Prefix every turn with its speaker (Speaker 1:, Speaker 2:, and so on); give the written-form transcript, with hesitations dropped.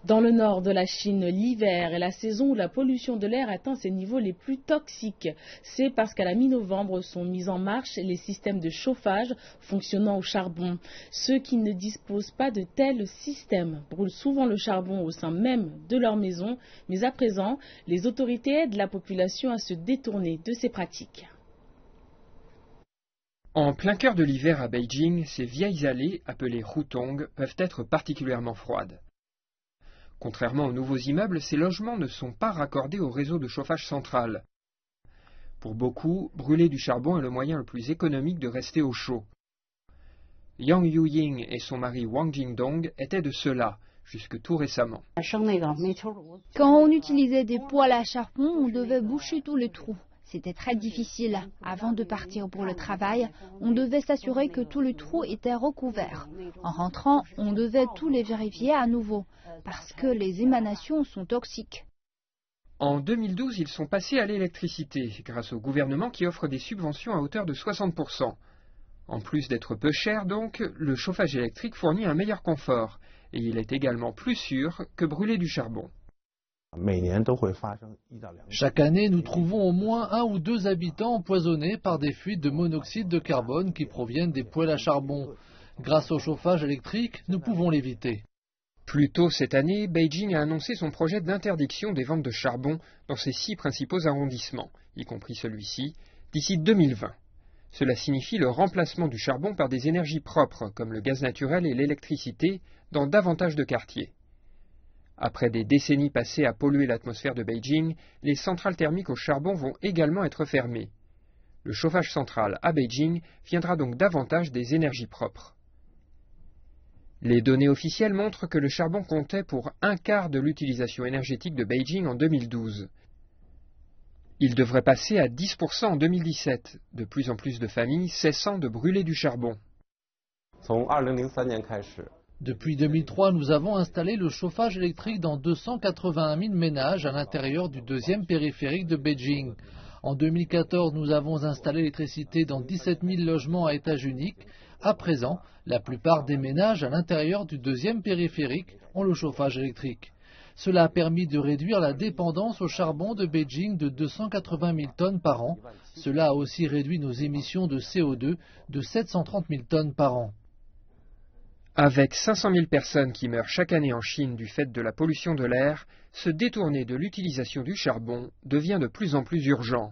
Speaker 1: Dans le nord de la Chine, l'hiver est la saison où la pollution de l'air atteint ses niveaux les plus toxiques. C'est parce qu'à la mi-novembre sont mis en marche les systèmes de chauffage fonctionnant au charbon. Ceux qui ne disposent pas de tels systèmes brûlent souvent le charbon au sein même de leur maison, mais à présent, les autorités aident la population à se détourner de ces pratiques.
Speaker 2: En plein cœur de l'hiver à Beijing, ces vieilles allées, appelées hutong, peuvent être particulièrement froides. Contrairement aux nouveaux immeubles, ces logements ne sont pas raccordés au réseau de chauffage central. Pour beaucoup, brûler du charbon est le moyen le plus économique de rester au chaud. Yang Yuying et son mari Wang Jingdong étaient de ceux-là, jusque tout récemment.
Speaker 3: Quand on utilisait des poêles à charbon, on devait boucher tous les trous. C'était très difficile. Avant de partir pour le travail, on devait s'assurer que tous les trous étaient recouverts. En rentrant, on devait tous les vérifier à nouveau, parce que les émanations sont toxiques.
Speaker 2: En 2012, ils sont passés à l'électricité, grâce au gouvernement qui offre des subventions à hauteur de 60%. En plus d'être peu cher donc, le chauffage électrique fournit un meilleur confort, et il est également plus sûr que brûler du charbon.
Speaker 4: Chaque année, nous trouvons au moins 1 ou 2 habitants empoisonnés par des fuites de monoxyde de carbone qui proviennent des poêles à charbon. Grâce au chauffage électrique, nous pouvons l'éviter.
Speaker 2: Plus tôt cette année, Beijing a annoncé son projet d'interdiction des ventes de charbon dans ses 6 principaux arrondissements, y compris celui-ci, d'ici 2020. Cela signifie le remplacement du charbon par des énergies propres, comme le gaz naturel et l'électricité, dans davantage de quartiers. Après des décennies passées à polluer l'atmosphère de Beijing, les centrales thermiques au charbon vont également être fermées. Le chauffage central à Beijing viendra donc davantage des énergies propres. Les données officielles montrent que le charbon comptait pour 1/4 de l'utilisation énergétique de Beijing en 2012. Il devrait passer à 10% en 2017, de plus en plus de familles cessant de brûler du charbon.
Speaker 4: Depuis 2003, nous avons installé le chauffage électrique dans 281 000 ménages à l'intérieur du 2e périphérique de Beijing. En 2014, nous avons installé l'électricité dans 17 000 logements à étage unique. À présent, la plupart des ménages à l'intérieur du 2e périphérique ont le chauffage électrique. Cela a permis de réduire la dépendance au charbon de Beijing de 280 000 tonnes par an. Cela a aussi réduit nos émissions de CO2 de 730 000 tonnes par an.
Speaker 2: Avec 500 000 personnes qui meurent chaque année en Chine du fait de la pollution de l'air, se détourner de l'utilisation du charbon devient de plus en plus urgent.